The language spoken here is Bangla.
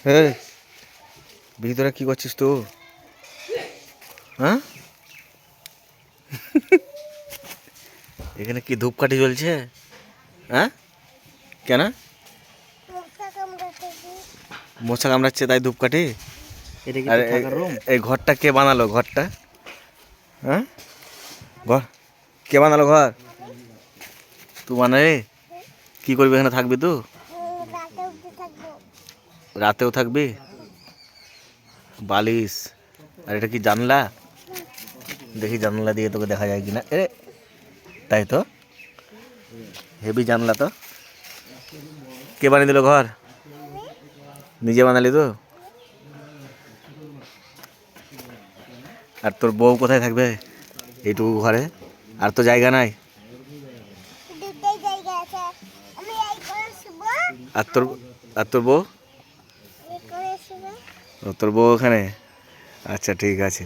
হ্যাঁ, ভিতরে কি করছিস তো? হ্যাঁ, এখানে কি ধূপকাঠি জ্বলছে? হ্যাঁ, কেন? মশা কামড়াচ্ছে তাই ধূপকাঠি? এটা কি আর তোর থাকার রুম? এই ঘরটা কে বানালো ঘরটা? হ্যাঁ, ঘর কে বানালো ঘর? তুই বানালে? কি করবি এখানে থাকবি তো? রাতেও থাকবি? বালিশ। আর এটা কি জানলা? দেখি জানলা দিয়ে তোকে দেখা যায় কিনা। এ তাই তো, হেভি জানলা তো। কে বানিয়ে দিল ঘর? নিজে বানালি তো? আর তোর বউ কোথায় থাকবে এইটুকু ঘরে? আর তো জায়গা নাই। আর তোর আর তোর বউ? ও, তোর বউ ওখানে? আচ্ছা ঠিক আছে।